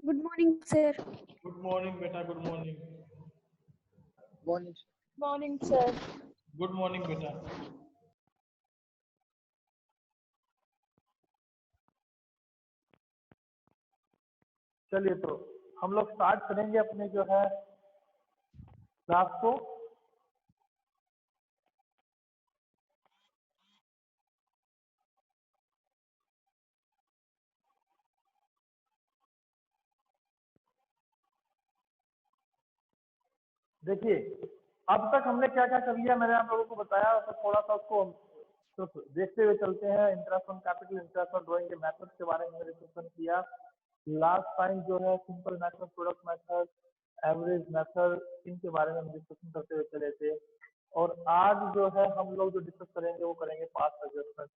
Good morning, sir. Good morning बेटा, good morning. Morning Morning, sir. Good morning बेटा। चलिए तो हम लोग स्टार्ट करेंगे अपने जो है क्लास को। देखिए अब तक हमने क्या क्या कर लिया, मैंने आप लोगों को बताया, तो थोड़ा सा उसको तो देखते हुए चलते हैं। Interest on capital, interest on drawing के मेथड्स के बारे में डिस्कशन किया। लास्ट टाइम जो है simple method, product method, average method, इनके बारे में हम डिस्कशन करते हुए चले थे। और आज जो है हम लोग जो डिस्कस करेंगे वो करेंगे पास्ट एडजस्टमेंट।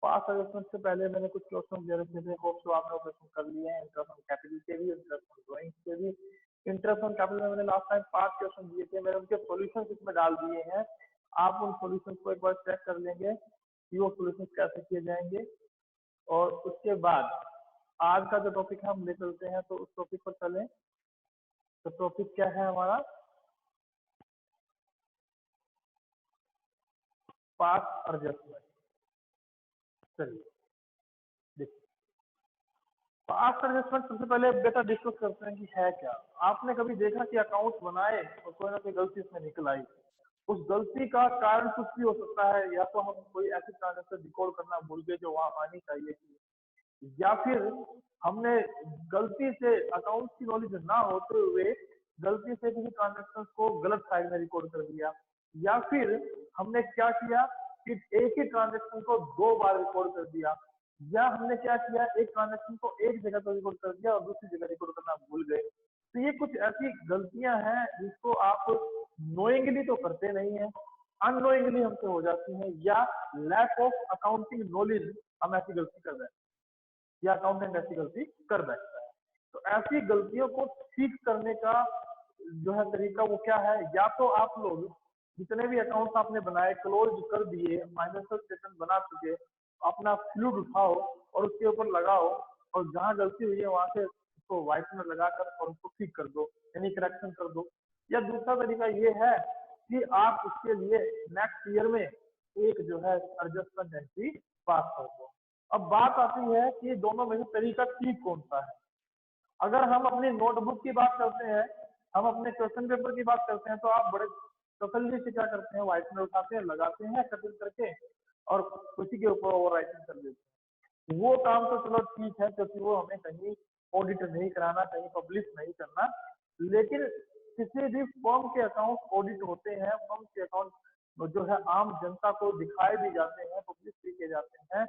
पास्ट एडजस्टमेंट से पहले मैंने कुछ क्वेश्चन दे रखे थे, होप सो आपने क्वेश्चन कर लिए हैं। इंटरेस्ट ऑन कैपिटल के भी, इंटरेस्ट ऑन ड्राइंग के भी। इंटरेस्ट ऑन कैपिटल में मैंने लास्ट टाइम 5 क्वेश्चन दिए थे, मैंने उनके सॉल्यूशंस इसमें डाल दिए हैं। आप उन सॉल्यूशंस को एक बार चेक कर लेंगे कि वो सॉल्यूशंस कैसे किए जाएंगे। और उसके बाद आज का जो टॉपिक है हम ले चलते हैं, तो उस टॉपिक पर चलें। तो टॉपिक क्या है हमारा? Past adjustment. चलिए देखिए, पास्ट एडजस्टमेंट सबसे पहले बेटा डिस्कस करते हैं कि है क्या। आपने कभी देखा कि अकाउंट बनाए और कोई ना कोई गलती उसमें निकल आई? उस गलती का कारण कुछ भी हो सकता है, या तो हम कोई ऐसी ट्रांजेक्शन रिकॉर्ड करना भूल गए जो वहां आनी चाहिए थी, या फिर हमने गलती से अकाउंट की नॉलेज ना होते हुए गलती से किसी ट्रांजेक्शन को गलत साइड में रिकॉर्ड कर दिया, या फिर हमने क्या किया कि एक ही ट्रांजेक्शन को 2 बार रिकॉर्ड कर दिया, या हमने क्या किया एक ट्रांजेक्शन को एक जगह पर रिकॉर्ड कर दिया और दूसरी जगह रिकॉर्ड करना भूल गए। तो ये कुछ ऐसी गलतियां हैं जिसको आप नोइंगली तो करते नहीं है, अननोइंगली हमसे हो जाती हैं, या लैक ऑफ अकाउंटिंग नॉलेज हम ऐसी गलती कर रहे हैं, या अकाउंटेंट ऐसी गलती कर बैठता है। तो ऐसी गलतियों को ठीक करने का जो है तरीका वो क्या है? या तो आप लोग जितने भी अकाउंट्स आपने बनाए क्लोज कर दिए, फाइनेंशियल स्टेटमेंट बना चुके, अपना फ्लूड उठाओ और उसके ऊपर लगाओ, और जहां गलती हुई है वहां से उसको व्हाइट में लगाकर और उसको ठीक कर दो, यानी करेक्शन कर दो। या दूसरा तरीका ये है कि आप उसके लिए नेक्स्ट ईयर में एक जो है एडजस्टमेंट एंट्री पास कर दो। अब बात आती है कि दोनों में से तरीका ठीक कौन सा है। अगर हम अपनी नोटबुक की बात करते हैं, हम अपने क्वेश्चन पेपर की बात करते हैं, तो आप बड़े तसल्ली से क्या करते हैं, व्हाइट में उठाते हैं, लगाते हैं कटिंग करके और उसी के ऊपर ओवर राइटिंग कर देते हैं। वो काम तो चलो ठीक है, क्योंकि वो हमें कहीं ऑडिट नहीं कराना, कहीं पब्लिश नहीं करना। लेकिन किसी भी फर्म के अकाउंट ऑडिट होते हैं, फर्म के अकाउंट जो है आम जनता को दिखाए भी जाते हैं, पब्लिश भी किए जाते हैं,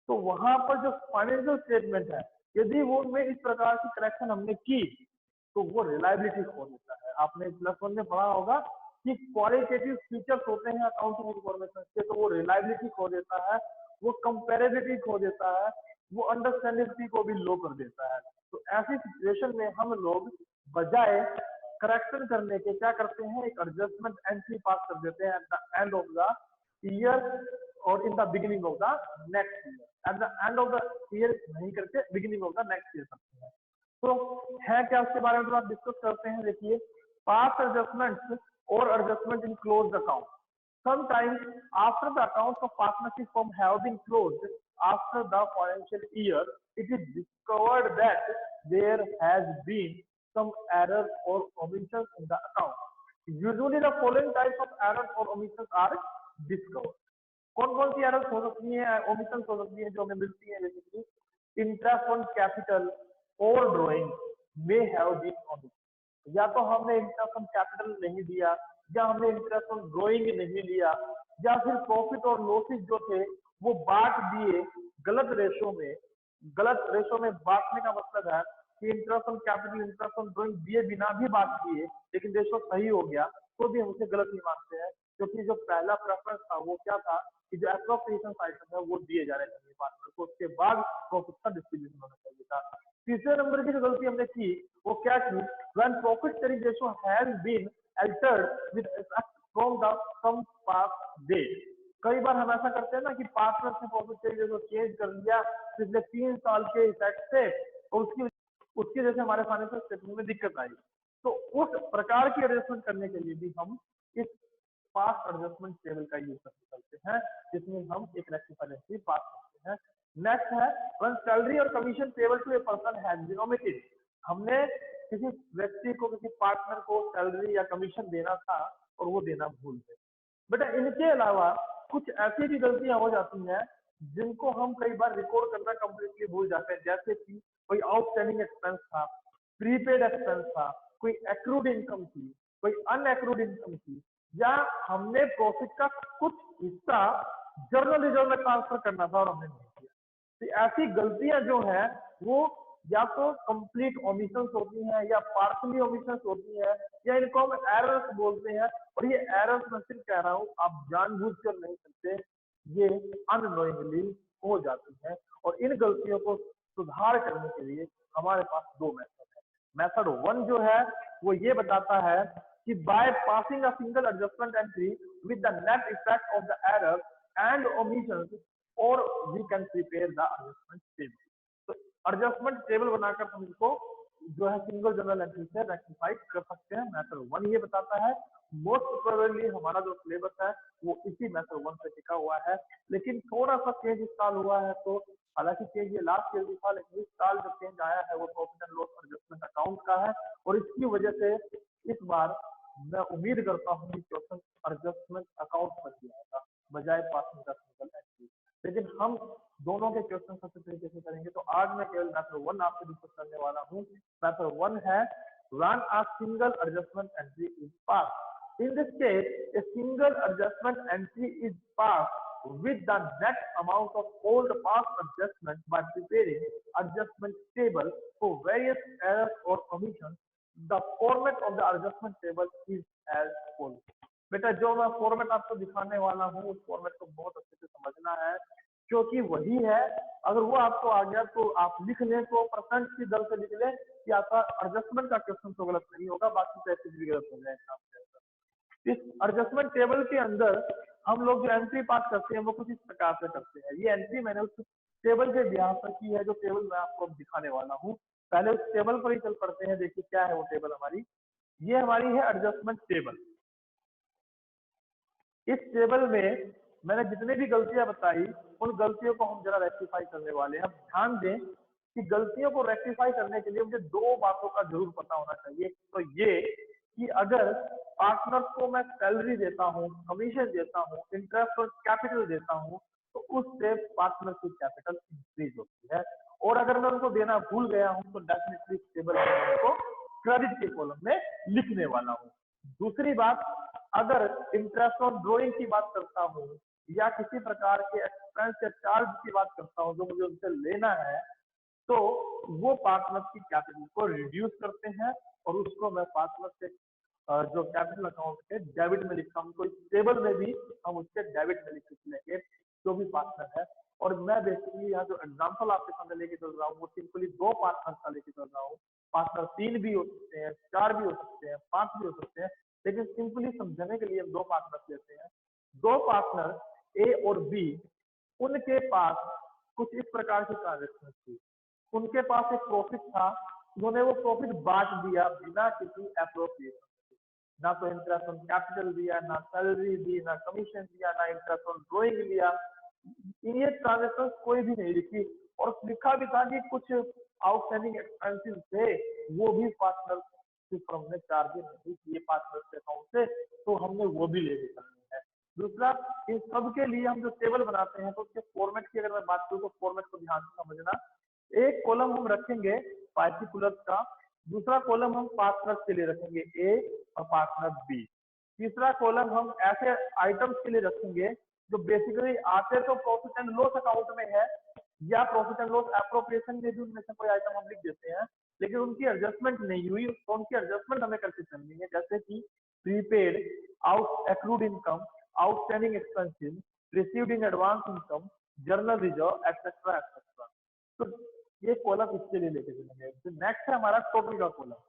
तो वहां पर जो फाइनेंशियल स्टेटमेंट है, यदि वो में इस प्रकार की करेक्शन हमने की तो वो रिलायबिलिटी खो देता है। आपने +1 में पढ़ा होगा कि क्वालिटेटिव फीचर्स होते हैं अकाउंटिंग इन्फॉर्मेशन के, तो वो रिलायबिलिटी खो देता है, वो कंपेरेबिलिटी खो देता है, वो अंडरस्टैंडेबिलिटी को भी लो कर देता है। तो ऐसी सिचुएशन में हम लोग बजाय करेक्शन करने के क्या करते हैं, एक एडजस्टमेंट एंट्री पास कर देते हैं at the end of the year और in the beginning of the next year. At the end of the year नहीं करके beginning of the next year करते हैं। तो है क्या, उसके बारे में थोड़ा डिस्कस करते हैं। देखिए, पास्ट एडजस्टमेंट और adjustment in closed account. Sometimes after the accounts of partnership firm have been closed after the financial year, it is discovered that there has been some error or omissions in the account. Usually the following types of errors or omissions are discovered. कौन कौन सी errors हो सकती है, omission हो सकती है जो हमें मिलती है? बेसिकली इंटरेस्ट ऑन कैपिटल और drawing may have been omitted. या तो हमने इंटरेस्ट ऑन कैपिटल नहीं दिया, या हमने इंटरेस्ट ऑन ड्रॉइंग नहीं लिया, या फिर प्रॉफिट और लॉसेस जो थे वो बांट दिए गलत रेशो में। गलत रेशो में बांटने का मतलब है कि interest on capital, interest on drawing दिए बिना भी बांट दिए, लेकिन रेशो सही हो गया, तो भी हम उसे गलत नहीं मानते हैं, क्योंकि जो पहला प्रेफरेंस था वो क्या था कि जो एप्रोप्रिएशन आइटम है वो दिए जाने चाहिए पार्टनर को, उसके बाद प्रॉफिट का डिस्ट्रीब्यूशन होना चाहिए था। तीसरे नंबर की जो गलती हमने की वो क्या की, when profit sharing ratio has been altered with effect from the some past date। कई बार हम ऐसा करते हैं ना कि पार्टनर ने प्रॉफिट शेयरिंग रेशियो चेंज कर लिया पिछले 3 साल के इफेक्ट से, और उसकी उसकी वजह से हमारे फाइनेंशियल स्टेटमेंट में दिक्कत आई। तो उस प्रकार की एडजस्टमेंट करने के लिए भी हम इस पास्ट एडजस्टमेंट टेबल का यूज करते हैं, जिसमें हम एक रेक्टिफाइड एंट्री पास करते हैं। नेक्स्ट है व्हेन सैलरी और commission payable to a person has been omitted. हमने किसी व्यक्ति को, किसी पार्टनर को सैलरी या कमीशन देना था और वो देना भूल गए। बेटा इनके अलावा कुछ ऐसी भी गलतियां हो जाती हैं जिनको हम कई बार रिकॉर्ड करना कंप्लीटली भूल जाते हैं, जैसे कि कोई आउटस्टैंडिंग एक्सपेंस था, प्रीपेड एक्सपेंस था, कोई एक्रूड इनकम थी, कोई अनएक्रूड इनकम थी, या हमने प्रॉफिट का कुछ हिस्सा जर्नल रिजर्व में ट्रांसफर करना था और हमने नहीं किया। तो ऐसी गलतियां जो है वो या तो कंप्लीट ओमिशंस होती हैं या पार्शली ओमिशंस होती है, या इनको हम एरर्स बोलते हैं। और ये एरर्स मैं सिर्फ कह रहा हूँ, आप जानबूझकर नहीं करते, ये अननोइंगली हो जाती है। और इन गलतियों को सुधार करने के लिए हमारे पास दो मेथड है। मेथड 1 जो है वो ये बताता है कि by passing a single adjustment entry with the net effect of the error and omissions, और we can prepare the adjustment table. तो एडजस्टमेंट टेबल बनाकर हम इसको जो है सिंगल जनरल एंट्री से रेक्टिफाई कर सकते हैं। मेथड 1 ये बताता है। मोस्ट प्रोबेबली हमारा जो सिलेबस है वो इसी मेथड 1 पे टिका हुआ है, लेकिन थोड़ा सा चेंज इस साल हुआ है। तो हालांकि चेंज ये लास्ट ईयर भी था, लेकिन इस साल जो चेंज आया है वो profit and loss adjustment account का है, और इसकी वजह से इस बार मैं उम्मीद करता हूँ कि क्वेश्चन एडजस्टमेंट अकाउंट पर किया जाएगा बजाय पासिंग का सिंगल एंट्री। लेकिन हम दोनों के क्वेश्चन अच्छे तरीके से करेंगे। तो आज मैं केवल मेथड 1 आपसे डिस्कस करने वाला हूँ। मेथड 1 है run a single adjustment entry is passed. In this case, a single adjustment entry is passed with the net amount of all the past adjustments by preparing adjustment table for various errors or omissions. The format of the adjustment table is as follows. बेटा जो मैं format आपको दिखाने वाला हूँ उस format को बहुत अच्छे से समझना है, क्योंकि वही है। अगर वो आपको आ गया तो आप लिख लें, तो परसेंट की दर से लिख लें कि आपका एडजस्टमेंट का क्वेश्चन तो गलत नहीं होगा, बाकी पैसे भी गलत हो जाएगा। इस एडजस्टमेंट टेबल के अंदर हम लोग जो एंट्री पास करते हैं वो कुछ इस प्रकार से करते हैं। ये एंट्री मैंने उस टेबल के बिहार पर की है, जो टेबल मैं आपको दिखाने वाला हूँ। पहले उस टेबल पर ही चल पड़ते हैं। देखिए क्या है वो टेबल हमारी। ये हमारी है एडजस्टमेंट टेबल। इस टेबल में मैंने जितने भी गलतियां बताई उन गलतियों को हम जरा रेक्टिफाई करने वाले हैं। अब ध्यान दें कि गलतियों को रेक्टिफाई करने के लिए मुझे दो बातों का जरूर पता होना चाहिए। तो ये कि अगर पार्टनर्स को मैं सैलरी देता हूँ, कमीशन देता हूँ, इंटरेस्ट और कैपिटल देता हूँ, तो उससे पार्टनर की कैपिटल इंक्रीज होती है। और अगर मैं उनको देना भूल गया हूँ तो डेफिनेटली टेबल में उनको क्रेडिट के कॉलम में लिखने वाला हूँ। दूसरी बात, अगर इंटरेस्ट ऑन ड्रॉइंग की बात करता हूँ या किसी प्रकार के एक्सपेंस या चार्ज की बात करता हूँ जो मुझे उनसे लेना है, तो वो पार्टनर की कैपिटल को रिड्यूस करते हैं और उसको मैं पार्टनर से जो कैपिटल अकाउंट के डेबिट में लिखता हूँ। तो इस टेबल में भी हम उसके डेबिट में लिख लेंगे जो भी पार्टनर है। और मैं बेसिकली यहाँ जो एग्जाम्पल आपके सामने लेके चल रहा हूँ वो सिंपली दो पार्टनर का लेके चल रहा हूँ। पार्टनर 3 भी हो सकते हैं, 4 भी हो सकते हैं, 5 भी हो सकते हैं, लेकिन सिंपली समझने के लिए हम दो पार्टनर लेते हैं। दो पार्टनर ए और बी, उनके पास कुछ इस प्रकार की ट्रांजेक्शन थी। उनके पास एक प्रॉफिट था, उन्होंने वो प्रॉफिट बांट दिया बिना किसी एप्रोप्रिएशन। ना तो इंटरेस्ट ऑन कैपिटल दिया, ना सैलरी दी, ना कमीशन दिया, ना इंटरेस्ट ऑन ड्रॉइंग लिया। ये ट्रांजेक्शन कोई भी नहीं लिखी। और लिखा भी था कि कुछ आउटस्टैंडिंग एक्सपेंसेस थे, वो भी पार्टनर फर्म ने चार्ज नहीं किए पार्टनर के अकाउंट से, तो हमने वो भी लेके चलनी है। दूसरा, इन सब के लिए हम जो टेबल बनाते हैं तो उसके फॉर्मेट की अगर मैं बात करूँ तो फॉर्मेट को ध्यान से समझना। एक कॉलम हम रखेंगे पार्टिकुलर्स का, दूसरा कॉलम हम पार्टनर्स के लिए रखेंगे ए और पार्टनर बी, तीसरा कॉलम हम ऐसे आइटम्स के लिए रखेंगे जो बेसिकली आते तो प्रॉफिट एंड लॉस अकाउंट में है या प्रॉफिट एंड लॉस एप्रोप्रिएशन में भी उनमें से कोई आइटम हम लिख देते हैं, लेकिन उनकी एडजस्टमेंट नहीं हुई तो उनकी एडजस्टमेंट हमें करके चलनी है। जैसे कि prepaid, out accrued income, outstanding expenses, received in advance income, journal reserve etcetera etcetera. तो ये कॉलम इसके लिए लेके चलेंगे। तो नेक्स्ट है हमारा टोटल का कॉलम।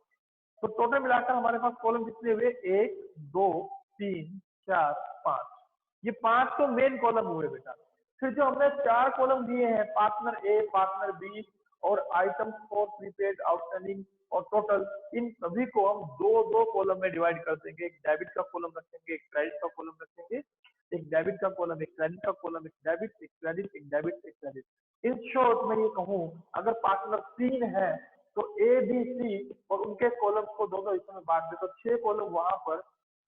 तो टोटल मिलाकर हमारे पास कॉलम कितने हुए? 1 2 3 4 5। ये 5 तो मेन कॉलम हुए बेटा। फिर जो हमने 4 कॉलम दिए हैं, पार्टनर ए, पार्टनर बी और आइटम्स फॉर प्रीपेड आउटस्टैंडिंग और टोटल, इन सभी को हम दो दो कॉलम में डिवाइड कर देंगे। एक डेबिट का कॉलम रखेंगे, एक क्रेडिट का कॉलम रखेंगे, एक डेबिट का कॉलम, एक क्रेडिट का कॉलम, एक डेबिट, एक क्रेडिट, एक डेबिट, एक क्रेडिट। इन शॉर्ट में ये कहूँ, अगर पार्टनर 3 है तो ए बी सी और उनके कॉलम्स को दोनों हिस्सों में बांट दे तो 6 कॉलम वहां पर,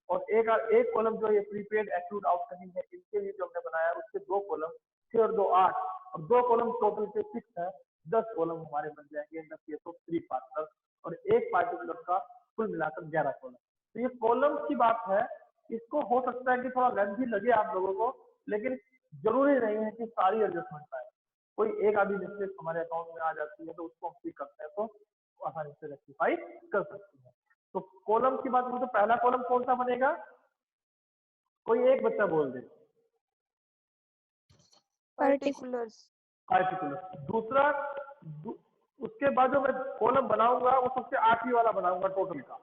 और एक कॉलम जो ये प्रीपेड एक्यूट आउटस्टैंडिंग है इनके लिए जो हमने बनाया उसके 2 कॉलम, 6 और 2 8, और 2 कॉलम टोटल से 6 है, 10 कॉलम हमारे बन जाएंगे 10 ये तो 3 पार्टनर, और एक पार्टिकुलर का कुल मिलाकर 11 कॉलम। तो ये कॉलम की बात है, इसको हो सकता है कि थोड़ा लेंथी लगे आप लोगों को, लेकिन जरूरी नहीं है कि सारी एडजस्टमेंट आए, कोई एक आधी मिस्टेक हमारे अकाउंट में आ जाती है तो उसको हम ठीक करते हैं तो आसानी से रेक्टिफाई कर सकते हैं। तो कॉलम की बात करूं तो पहला कॉलम कौन सा बनेगा, कोई एक बच्चा बोल दे। पर्टिकुलर्स। पार्टिकुलर। दूसरा उसके बाद जो मैं कॉलम बनाऊंगा वो सबसे आखिरी वाला बनाऊंगा टोटल का।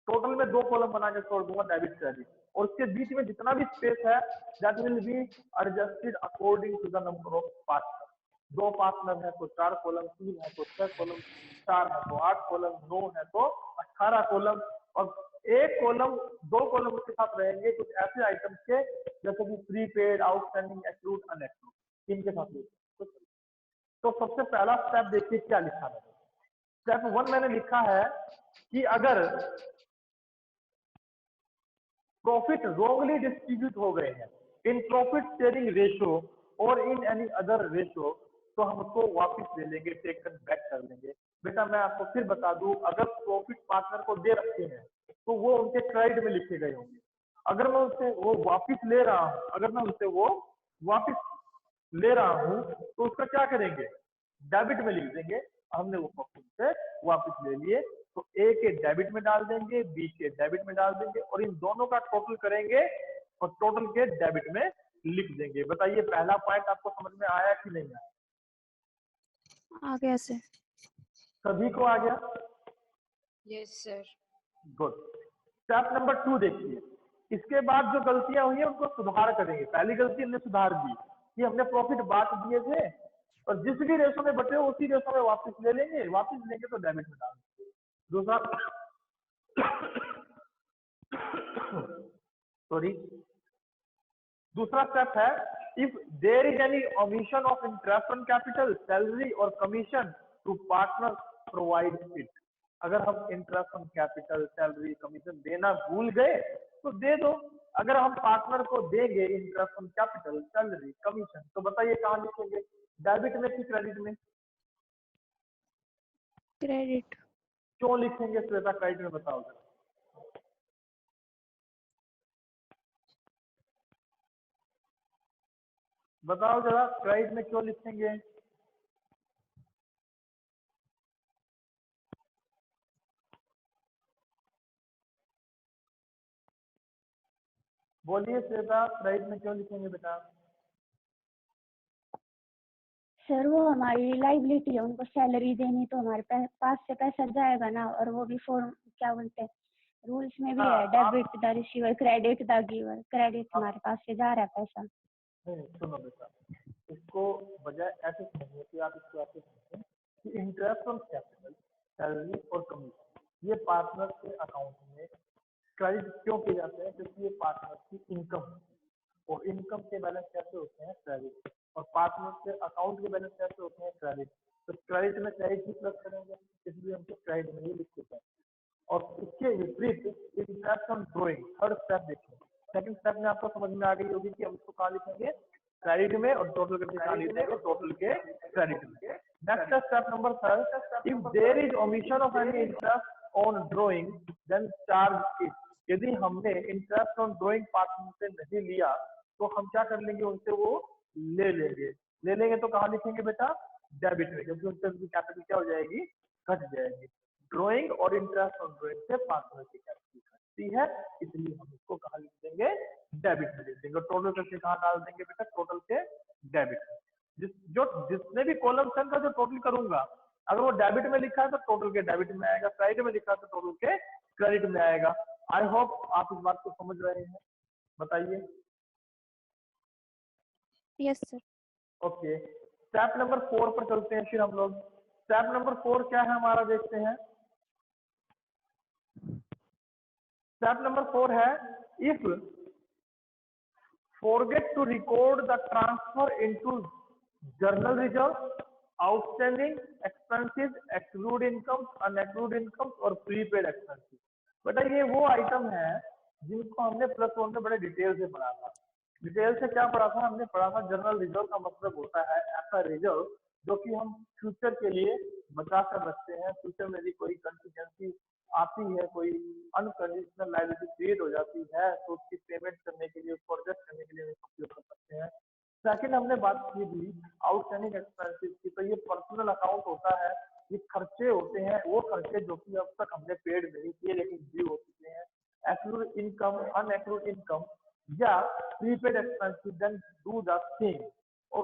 टोटल में 2 कॉलम बना के छोड़ दूंगा डेबिट क्रेडिट, और उसके बीच में जितना भी स्पेस है that will be adjusted according to the number of partner. 2 partner है तो 4 कॉलम, 3 है तो 6 कॉलम, 4 है तो 8 कॉलम, 9 है तो 18 कॉलम, और एक कॉलम 2 कॉलम के साथ रहेंगे कुछ ऐसे आइटम्स के जैसे कि प्रीपेड, आउटस्टैंडिंग, एक्यूट, अनएक्यूट, इनके साथ। तो सबसे पहला स्टेप देखिए क्या लिखा है। स्टेप 1 मैंने लिखा है कि अगर प्रॉफिट रोंगली डिस्ट्रीब्यूट हो गए हैं इन प्रॉफिट शेयरिंग रेशो और इन एनी अदर रेशो, तो हम उसको वापस ले लेंगे, टेकन बैक कर लेंगे। बेटा मैं आपको फिर बता दूं, अगर प्रॉफिट पार्टनर को दे रखे हैं तो वो उनके क्रेडिट में लिखे गए होंगे। अगर मैं उससे वो वापस ले रहा हूं, अगर मैं उससे वो वापस ले रहा हूं तो उसका क्या करेंगे, डेबिट में लिख देंगे। हमने वो प्रॉफिट से वापस ले लिए तो ए के डेबिट में डाल देंगे, बी के डेबिट में डाल देंगे, और इन दोनों का टोटल करेंगे और टोटल के डेबिट में लिख देंगे। बताइए पहला पॉइंट आपको समझ में आया कि नहीं आया? आ गया सर। सभी को आ गया? Yes sir. Good. Step number 2 देखिए, इसके बाद जो गलतियां हुई है उनको सुधार करेंगे। पहली गलती हमने सुधार दी कि हमने प्रॉफिट बांट दिए थे और जिस भी रेशो में बचे उसी रेशो में वापस ले लेंगे, वापस लेंगे तो डेबिट में डाल देंगे। दूसरा सॉरी, दूसरा स्टेप है, if there is any omission of interest on capital, salary और commission to partner provide it. अगर हम interest on capital, salary, commission देना भूल गए तो दे दो। अगर हम पार्टनर को देंगे interest on capital, salary, commission, तो बताइए कहाँ लिखेंगे, डेबिट में कि क्रेडिट में? क्रेडिट। क्यों लिखेंगे श्वेता क्रेडिट में, बताओ जरा। बताओ जरा क्रेडिट में क्यों लिखेंगे? बोलिए श्वेता, क्रेडिट में क्यों लिखेंगे बेटा? सर वो हमारी लाइबिलिटी है, उनको सैलरी देनी तो हमारे पास से पैसा जाएगा ना, और वो भी फॉर्म क्या बोलते हैं रूल्स में भी है, debit the receiver, credit the giver. Credit हमारे पास से जा रहा है पैसा। नहीं सुनो बेटा, इसको बजाय ऐसे समझिए कि आप इसको ऐसे समझें कि इंटरेस्ट ऑन कैपिटल, सैलरी और कमीशन ये पार्टनर के अकाउंट में क्रेडिट क्यों किए जाते हैं, क्योंकि ये पार्टनर की इनकम होती है और इनकम के बैलेंस कैसे होते हैं, क्रेडिट, और पार्टनर के अकाउंट के बैलेंस कैसे होते हैं, क्रेडिट। तो क्रेडिट में क्रेडिट ही प्लस करेंगे, इसलिए हमको क्रेडिट में ही लिख देते हैं। और इसके विपरीत interest on drawing, third step देखिए। सेकंड स्टेप में आपको समझ में आ गई होगी कि हम इसको कहाँ लिखेंगे, क्रेडिट में, और टोटल करके कहाँ लिखेंगे, टोटल के क्रेडिट में। Next step number 3, if there is omission of any interest on drawing then charge it. यदि हमने इंटरेस्ट ऑन ड्रॉइंग पार्टनर से नहीं लिया तो हम क्या कर लेंगे, उनसे वो ले लेंगे। ले लेंगे तो कहाँ लिखेंगे बेटा, डेबिट में, क्योंकि उनसे कैपिटल क्या हो जाएगी, घट जाएगी। ड्रॉइंग और इंटरेस्ट ऑन ड्रॉइंग से पार्टनर की कैपिटल घटती है, इसलिए हम इसको कहाँ लिख देंगे, डेबिट में लिख देंगे। टोटल करके कहाँ डाल देंगे बेटा, टोटल के डेबिट में। जिसने भी कॉलम सन का जो टोटल करूंगा, अगर वो डेबिट में लिखा है तो टोटल के डेबिट में आएगा, क्रेडिट में लिखा है तो टोटल के क्रेडिट में आएगा। आई होप आप इस बात को समझ रहे हैं, बताइए। Yes sir. Okay, step number 4 पर चलते हैं फिर हम लोग। स्टेप नंबर 4 क्या है हमारा, देखते हैं। स्टेप नंबर 4 है if forget to record the transfer into journal reserve, outstanding expenses, accrued incomes, unaccrued incomes और prepaid expenses। बेटा ये वो आइटम है जिनको हमने +1 में बड़े डिटेल से पढ़ा था। डिटेल से क्या पढ़ा था, हमने पढ़ा था जनरल रिजर्व का मतलब होता है ऐसा रिजर्व जो कि हम फ्यूचर के लिए बचा कर रखते हैं। फ्यूचर में भी कोई कंटीजेंसी आती है, कोई अनकंडीशनल लायबिलिटी क्रिएट हो जाती है, तो उसकी पेमेंट करने के लिए, उसको एडजस्ट करने के लिए हम उपयोग कर सकते हैं। सेकंड हमने बात की थी आउटस्टैंडिंग एक्सपेंसेस की, तो ये पर्सनल अकाउंट होता है, ये खर्चे होते हैं, वो खर्चे जो कि अब तक हमने पेड नहीं किए लेकिन ड्यू हो चुके हैं। एक्रूड इनकम, अनएक्रूड इनकम या prepaid expenses, then do the same. और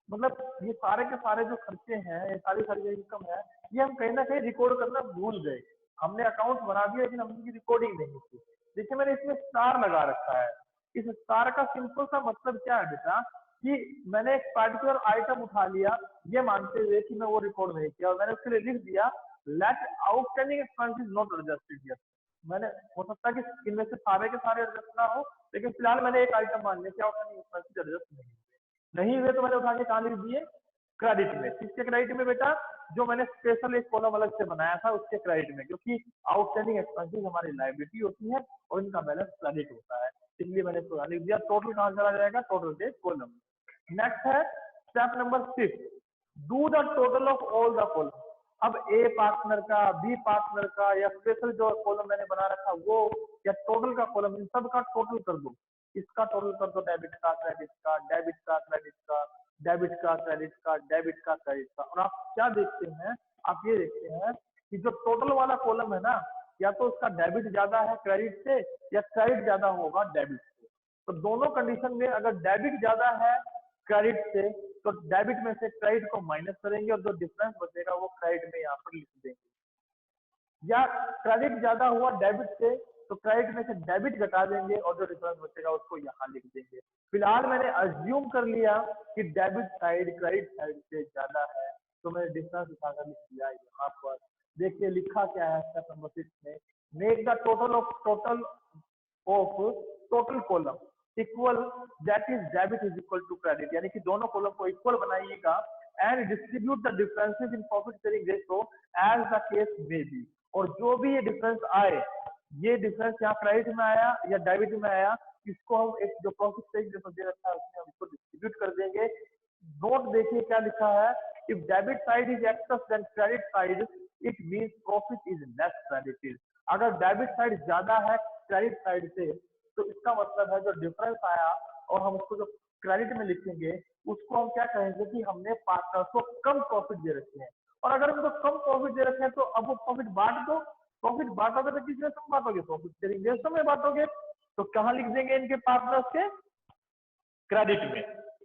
मतलब ये सारे के सारे जो खर्चे हैं, ये सारी जो इनकम है, ये हम कहीं ना कहीं रिकॉर्ड करना भूल गए। हमने अकाउंट बना दिया लेकिन हमने इसकी रिकॉर्डिंग नहीं की। देखिए मैंने इसमें स्टार लगा रखा है। इस स्टार का सिंपल सा मतलब क्या है बेटा, कि मैंने एक पर्टिकुलर आइटम उठा लिया ये मानते हुए कि मैं वो रिकॉर्ड नहीं किया, और मैंने उसके लिए लिख दिया let outstanding expenses not adjusted here. मैंने, हो सकता है कि इनमें से सारे के सारे एडजस्ट ना हो, लेकिन फिलहाल मैंने एक आइटम मान लिया कि आउटस्टैंडिंग एक्सपेंसेस एडजस्ट नहीं हुए, तो मैंने उठा के कहाँ लिख दिए, क्रेडिट में। किसके क्रेडिट में बेटा, जो मैंने स्पेशल एक कॉलम अलग से बनाया था उसके क्रेडिट में, क्योंकि आउटस्टैंडिंग एक्सपेंसेस हमारी लायबिलिटी होती है और इनका बैलेंस क्रेडिट होता है, इसलिए मैंने इसको लिख दिया। टोटल कहाँ चला जाएगा, टोटल के कॉलम। नेक्स्ट है step number 6, do the total of all the column. अब ए पार्टनर का, बी पार्टनर का, या स्पेशल जो कॉलम मैंने बना रखा वो, या टोटल का कॉलम, इन सब का टोटल कर दो। इसका टोटल कर दो, डेबिट का, क्रेडिट का, डेबिट का, क्रेडिट का, डेबिट का, क्रेडिट का, डेबिट का, क्रेडिट का। और आप क्या देखते हैं, आप ये देखते हैं कि जो टोटल वाला कॉलम है ना, या तो उसका डेबिट ज्यादा है क्रेडिट से, या क्रेडिट ज्यादा होगा डेबिट से। तो दोनों कंडीशन में अगर डेबिट ज्यादा है क्रेडिट से, तो डेबिट में से क्रेडिट को माइनस करेंगे और जो डिफरेंस बचेगा वो क्रेडिट में यहाँ पर लिख देंगे। या क्रेडिट ज्यादा हुआ डेबिट से, तो क्रेडिट में से डेबिट घटा देंगे और जो डिफरेंस बचेगा उसको यहाँ लिख देंगे। फिलहाल मैंने अज्यूम कर लिया कि डेबिट साइड क्रेडिट साइड से ज्यादा है, तो मैंने डिफरेंस उठाकर लिख दिया यहाँ पर। देखिए लिखा क्या है स्टेप नंबर 6 में, make the total of total column equal, that is debit is equal to credit, यानी कि दोनों कॉलम को इक्वल बनाइएगा। And distribute the differences in profit sharing ratio as the case may be. और जो भी ये डिफरेंस आए, ये डिफरेंस यहाँ क्रेडिट में आया या डेबिट में आया, इसको हम एक जो प्रॉफिट शेयरिंग रेशियो दे रखा है उसमें हम इसको डिस्ट्रीब्यूट कर देंगे। नोट देखिए क्या लिखा है, if debit side is excess than credit side, it means profit is less credited. अगर डेबिट साइड ज्यादा है क्रेडिट साइड से, तो इसका मतलब है जो डिफरेंस आया और हम उसको जो क्रेडिट में लिखेंगे उसको हम क्या कहेंगे कि हमने पार्टनर्स को कम प्रॉफिट दे रखे हैं। और अगर उनको कम प्रॉफिट दे रखे हैं तो अब वो प्रॉफिट बांट दो। प्रॉफिट बांटोगे तो किस रेशो में बांटोगे, प्रॉफिट शेयरिंग रेशो में बांटोगे। तो कहाँ लिख देंगे इनके पार्टनर्स के, क्रेडिट में।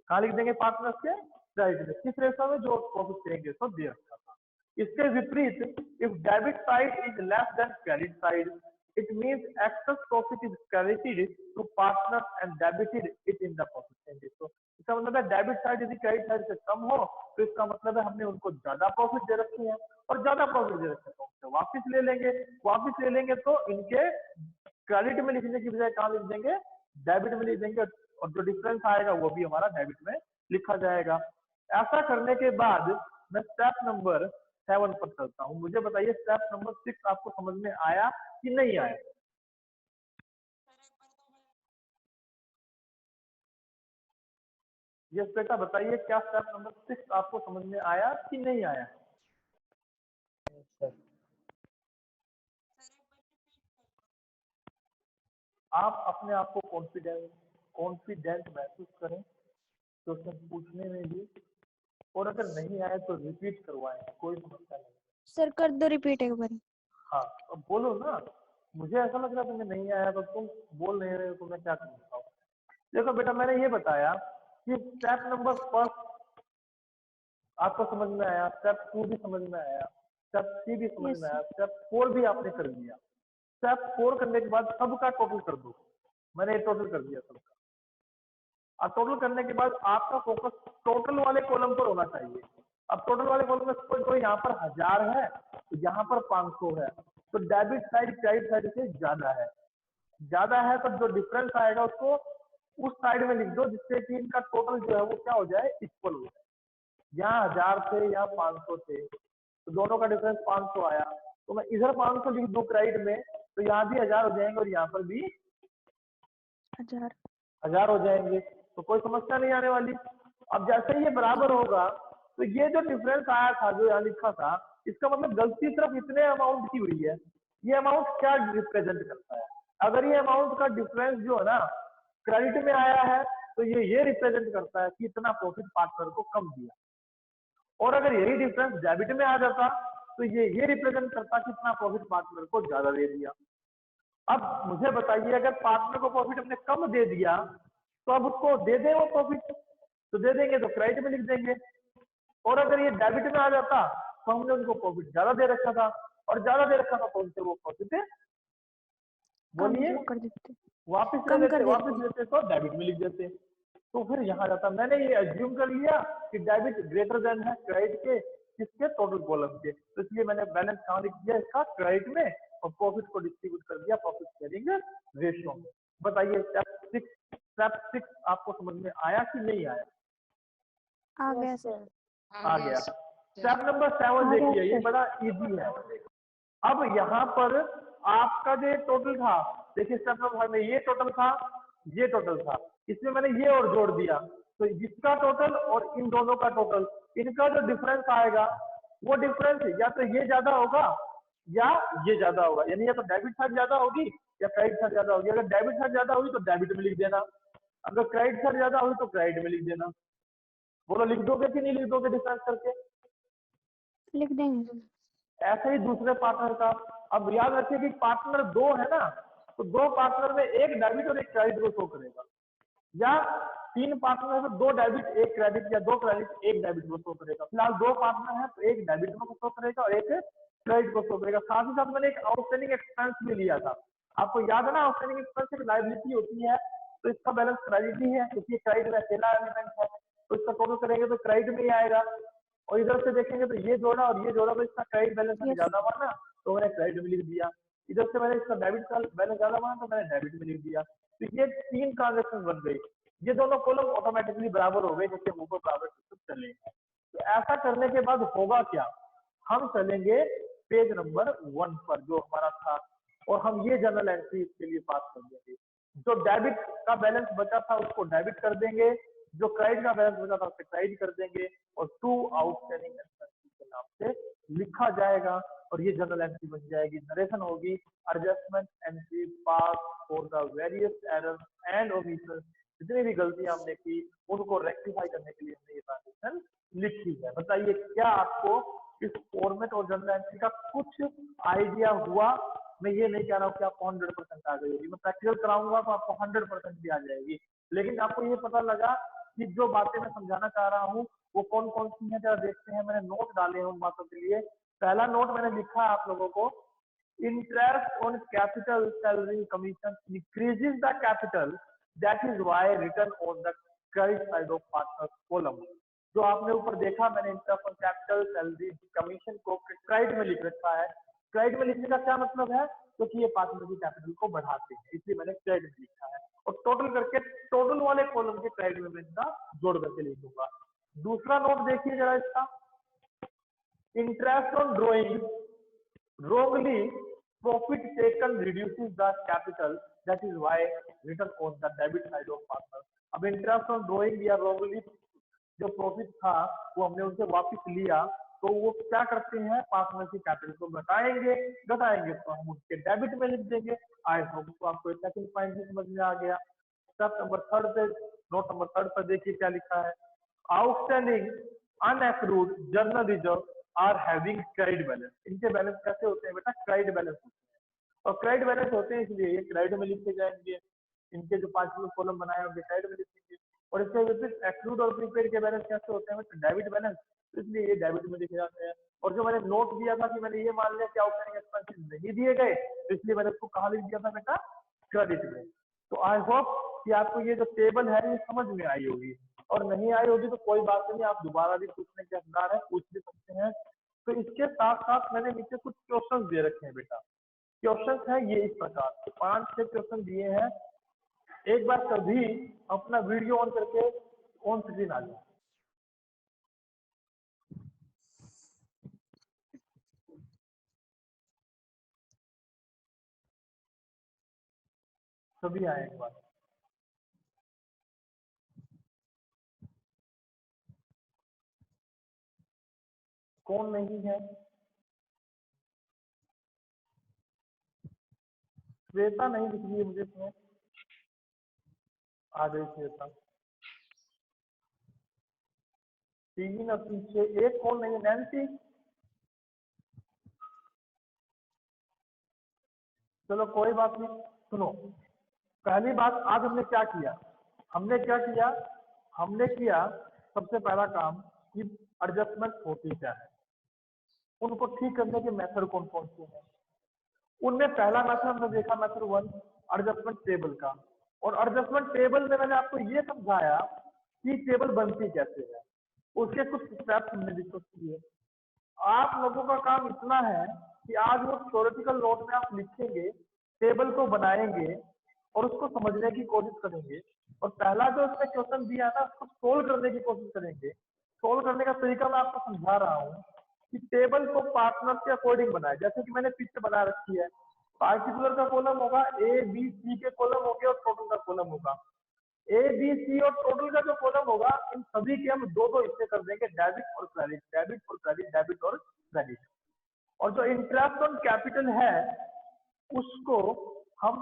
कहाँ लिख देंगे पार्टनर्स के क्रेडिट में, किस रेशो में, जो प्रॉफिट शेयरिंग रेशो दे रखा था। इसके विपरीत if debit side is less than credit side, it means excess profit is credited to partners and debited it in the profit sharing ratio। इसका मतलब है डेबिट साइड यदि क्रेडिट साइड से कम हो तो इसका मतलब है हमने उनको ज्यादा प्रॉफिट दे रखे हैं, और ज्यादा प्रॉफिट दे रखे हैं तो उनसे वापस ले लेंगे। वापस ले लेंगे तो इनके क्रेडिट में लिखने की बजाय कहाँ लिख देंगे, डेबिट में लिख देंगे, और जो डिफरेंस आएगा वो भी हमारा डेबिट में लिखा जाएगा। ऐसा करने के बाद मैं स्टेप नंबर 7 पर चलता हूँ। मुझे बताइए स्टेप नंबर 6 आपको समझ में आया कि नहीं आया। यस बेटा बताइए, क्या स्टेप नंबर 6 आपको समझ में आया कि नहीं आया। आप अपने आप को कॉन्फिडेंट महसूस करें क्वेश्चन पूछने में भी, और अगर नहीं आए तो रिपीट करवाएं, कोई समस्या नहीं। सर कर दो रिपीट एक बार। हाँ अब बोलो ना, मुझे ऐसा लग रहा तुम्हें नहीं आया तो तुम बोल नहीं रहे हो तो मैं क्या कर सकता हूँ। देखो बेटा मैंने ये बताया कि स्टेप नंबर 1 आपको समझ में आया, स्टेप 2 भी समझ में आया, स्टेप 3 भी समझ में आया, स्टेप 4 भी आपने कर दिया। स्टेप 4 करने के बाद सबका टोटल कर दो। मैंने टोटल कर दिया सबका। अब टोटल करने के बाद आपका फोकस टोटल वाले कॉलम पर होना चाहिए। अब टोटल वाले कॉलम में सपोज करो यहाँ पर 1000 है तो यहाँ पर 500 है, तो डेबिट साइड क्रेडिट साइड से ज्यादा है तो जो डिफरेंस आएगा उसको उस साइड में लिख दो जिससे कि इनका टोटल जो है वो क्या हो जाए, इक्वल हो जाए। यहाँ 1000 थे यहाँ 500 थे तो दोनों का डिफरेंस 500 आया, तो मैं इधर 500 लिख दूं क्रेडिट में तो यहाँ भी 1000 हो जाएंगे और यहाँ पर भी 1000 हो जाएंगे, तो कोई समस्या नहीं आने वाली। अब जैसे ही ये बराबर होगा तो ये जो डिफरेंस आया था जो यहाँ लिखा था, इसका मतलब गलती सिर्फ इतने अमाउंट की हुई है। ये अमाउंट क्या रिप्रेजेंट करता है, अगर ये अमाउंट का डिफरेंस जो है ना क्रेडिट में आया है तो ये रिप्रेजेंट करता है कि इतना प्रॉफिट पार्टनर को कम दिया, और अगर यही डिफरेंस डेबिट में आ जाता तो ये रिप्रेजेंट करता कि इतना प्रॉफिट पार्टनर को ज्यादा दे दिया। अब मुझे बताइए अगर पार्टनर को प्रॉफिट हमने कम दे दिया तो अब उसको दे दें वो प्रॉफिट, तो दे देंगे तो क्रेडिट में लिख देंगे, और अगर ये डेबिट में आ जाता तो हमने उनको प्रॉफिट ज्यादा दे रखा था और ज्यादा दे रखा था तो उनसे वो प्रॉफिट बोलिए वापस ले लेते, वापस लेते तो डेबिट में लिख देते, तो फिर यहाँ जाता। मैंने ये एज्यूम कर लिया कि डेबिट ग्रेटर देन है क्रेडिट के किसके, टोटल कॉलम के, तो इसलिए मैंने बैलेंस कहाँ लिख दिया इसका, क्रेडिट में, और प्रॉफिट को डिस्ट्रीब्यूट कर दिया प्रॉफिट शेयरिंग रेशियो में। बताइए स्टेप 6 आपको समझ में आया कि नहीं आया? आ गया Yes, सर। sir. आ गया। स्टेप नंबर 7 देखिए, ये बड़ा इजी है। अब यहाँ पर आपका जो टोटल था, देखिए स्टेप नंबर में ये टोटल था, ये टोटल था, इसमें मैंने ये और जोड़ दिया, तो जिसका टोटल और इन दोनों का टोटल, इनका जो डिफरेंस आएगा वो डिफरेंस या तो ये ज्यादा होगा या ये ज्यादा होगा, यानी या तो डेबिट साइड ज्यादा होगी या क्रेडिट साइड ज्यादा होगी। अगर डेबिट साइड ज्यादा होगी तो डेबिट में लिख देना, अगर क्रेडिट साइड ज्यादा होगी तो क्रेडिट में लिख देना। बोलो लिख दोगे कि नहीं लिख दोगे डिफरेंस करके? लिख देंगे। ऐसे ही दूसरे पार्टनर का, अब याद रखिए कि पार्टनर 2 है ना, तो 2 पार्टनर में एक डेबिट और एक क्रेडिट को शो करेगा, या 3 पार्टनर में 2 डेबिट 1 क्रेडिट, या 2 क्रेडिट 1 डेबिट को शो करेगा। फिलहाल 2 पार्टनर है तो एक डेबिट को शो करेगा और एक क्रेडिट को शो करेगा। साथ ही साथ मैंने एक आउटस्टैंडिंग एक्सपेंस भी लिया था, आपको याद है ना, आउटस्टैंडिंग एक्सपेंस एक लायबिलिटी होती है, तो इसका बैलेंस क्रेडिट ही है क्योंकि क्रेडिट में अकेला एलिमेंट है, तो इसका टोटल करेंगे तो क्रेडिट में ही आएगा। और इधर से देखेंगे तो ये जोड़ा और ये जोड़ा, तो इसका क्रेडिट बैलेंस ज्यादा हुआ ना तो मैंने क्रेडिट में लिख दिया, इधर से मैंने इसका डेबिट का बैलेंस ज्यादा हुआ तो मैंने डेबिट में लिख दिया। तो ये 3 ट्रांजेक्शन बन गई, ये दोनों कॉलम ऑटोमेटिकली बराबर हो गए जैसे ऊपर बराबर चलेंगे। तो ऐसा करने के बाद होगा क्या, हम चलेंगे पेज नंबर 1 पर जो हमारा था, और हम ये जनरल एंट्री इसके लिए पास कर देंगे। जो डेबिट का बैलेंस बचा था उसको डेबिट कर देंगे, जो क्रेडिट का बैलेंस बचा था उसे क्रेडिट कर देंगे, और 2 आउटस्टैंडिंग एक्सपेंसेस के नाम से लिखा जाएगा, और ये जनरल एंट्री बन जाएगी। नरेशन होगी adjustment entry pass for the various errors and omissions, जितनी भी गलतियां हमने की उनको रेक्टिफाई करने के लिए हमने ये ट्रांजेक्शन लिखी है। बताइए क्या आपको इस फॉर्मेट और जनरल एंट्री का कुछ आइडिया हुआ? मैं ये नहीं कह रहा हूँ कि आपको 100% आ गई होगी, मैं प्रैक्टिकल कराऊंगा तो आपको 100% भी आ जाएगी, लेकिन आपको ये पता लगा कि जो बातें मैं समझाना चाह रहा हूँ वो कौन कौन सी हैं, जरा देखते हैं। मैंने नोट डाले हैं उन बातों के लिए। पहला नोट मैंने लिखा आप लोगों को, interest on capital salary commission increases the capital, that is why return on the credit side of partner column. जो आपने ऊपर देखा मैंने interest on capital salary commission को क्रेडिट में लिख रखा है। क्रेडिट में लिखने का क्या मतलब है, क्योंकि ये पार्टनर की कैपिटल को बढ़ाते हैं, इसलिए मैंने क्रेडिट में लिखा है, और टोटल करके टोटल वाले कॉलम के क्रेडिट में मैं इनका जोड़ करके लिखूंगा। दूसरा नोट देखिए जरा इसका, interest on drawing wrongly profit taken reduces the capital, that is why written on the debit side of partner। अब इंटरेस्ट ऑन ड्रॉइंग या wrongly जो प्रॉफिट था वो हमने उनसे वापस लिया, तो वो क्या करते हैं, पार्टनर की कैपिटल को घटाएंगे तो हम उसके डेबिट में लिख देंगे। आई होप तो आपको इतना पॉइंट समझ में आ गया। स्टेप नंबर 3 पे, नोट नंबर 3 पर देखिए क्या लिखा है, outstanding unaccrued general reserve are having credit balance. इनके बैलेंस कैसे होते हैं बेटा, क्रेडिट बैलेंस होते हैं, और क्रेडिट बैलेंस होते हैं इसलिए ये क्रेडिट में लिखे जाएंगे। इनके जो 5 कॉलम बनाए होंगे क्रेडिट में लिखेंगे, और इसके विपरीत एक्रूड और प्रीपेड के बैलेंस कैसे होते हैं, डेबिट बैलेंस, इसलिए ये डेबिट में लिखे जाते हैं। और जो मैंने नोट दिया था कि मैंने ये मान लिया कि आउटस्टैंडिंग एक्सपेंसेस नहीं दिए गए, इसलिए मैंने उसको कहाँ लिख दिया था बेटा, क्रेडिट में। तो आई होप कि आपको ये जो टेबल है ये समझ में आई होगी, और नहीं आई होगी तो कोई बात नहीं, आप दोबारा भी पूछने के हकदार हैं, पूछ भी सकते हैं। तो इसके साथ साथ मैंने नीचे कुछ क्वेश्चन दे रखे हैं बेटा। क्वेश्चन है ये इस प्रकार, 5-6 क्वेश्चन दिए हैं। एक बार सभी अपना वीडियो ऑन करके ऑन स्क्रीन आ जाए। सभी आए एक बार। कौन नहीं है? श्वेता नहीं दिख रही है मुझे इसमें। आ गई श्वेता। 3 और पीछे एक कौन नहीं है? नैन्सी। चलो कोई बात नहीं, सुनो। पहली बात, आज हमने क्या किया? हमने किया सबसे पहला काम कि एडजस्टमेंट होती क्या है, उनको ठीक करने के मेथड कौन कौन से हैं। उनमें पहला मेथड हमने देखा, मेथड 1 एडजस्टमेंट टेबल का। और एडजस्टमेंट टेबल में मैंने आपको ये समझाया कि टेबल बनती कैसे है, उसके कुछ स्टेप्स हमने डिस्कस किए। आप लोगों का काम इतना है कि आज वो थ्योरेटिकल नोट में आप लिखेंगे, टेबल को बनाएंगे और उसको समझने की कोशिश करेंगे। और पहला जो उसमें क्वेश्चन दिया है ना, उसको सोल्व करने की कोशिश करेंगे। सोल्व करने का तरीका मैं आपको समझा रहा हूँ कि टेबल को पार्टनर के अकॉर्डिंग बनाए। जैसे कि मैंने पीछे बना रखी है, पार्टिकुलर का कॉलम होगा, ए बी सी के कॉलम होंगे और टोटल का कॉलम होगा। ए बी सी और टोटल का जो कॉलम होगा, इन सभी के हम 2-2 हिस्से कर देंगे, डेबिट और क्रेडिट, डेबिट और क्रेडिट, डेबिट और क्रेडिट। और जो इंटरेस्ट ऑन कैपिटल है उसको हम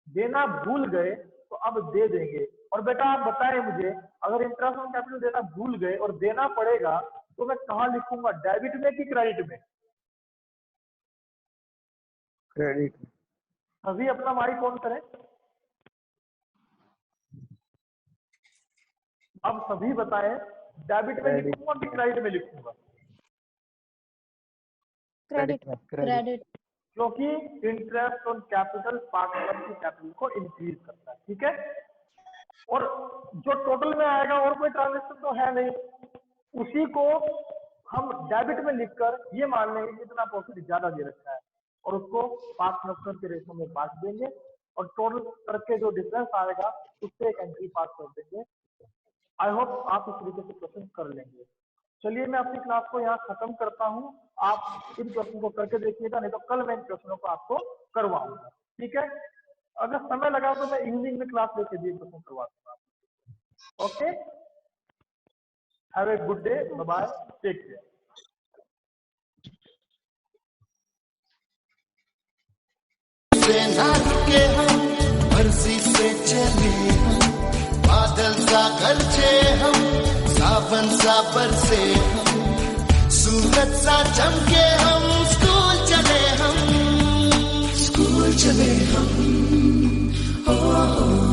देना भूल गए तो अब दे देंगे। और बेटा आप बताएं मुझे, अगर इंटरेस्ट ऑन कैपिटल देना भूल गए और देना पड़ेगा तो मैं कहाँ लिखूंगा, डेबिट में कि क्रेडिट में? क्रेडिट। अभी अपना माइक ऑन करें। अब सभी बताएं, डेबिट में लिखूंगा कि क्रेडिट में लिखूंगा? क्रेडिट। क्रेडिट। क्योंकि इंटरेस्ट ऑन कैपिटल पार्टनर की कैपिटल को इंक्रीज करता है, ठीक है। और जो टोटल में आएगा और कोई ट्रांजेक्शन तो है नहीं, उसी को हम डेबिट में लिखकर ये मान लेंगे कि इतना प्रॉफिट ज्यादा दे रखा है और उसको पार्टनर के रेशो में बांट देंगे और टोटल करके जो डिफरेंस आएगा उससे एक एंट्री पास कर देंगे। आई होप आप इस तरीके से क्वेश्चन कर लेंगे। चलिए मैं अपनी क्लास को यहाँ खत्म करता हूँ। आप इन क्वेश्चन को करके देखिएगा, नहीं तो कल मैं इन क्वेश्चनों को आपको करवाऊंगा, ठीक है। अगर समय लगा तो मैं इवनिंग में क्लास लेके भी क्वेश्चन करवा दूंगा। Okay, have a good day, bye bye, take care. के हम मर्जी से चले हम, बादल सा गरजे हम, सावन सा बरसे हम, सूरज सा चमके हम, स्कूल चले हम, स्कूल चले हम, ओ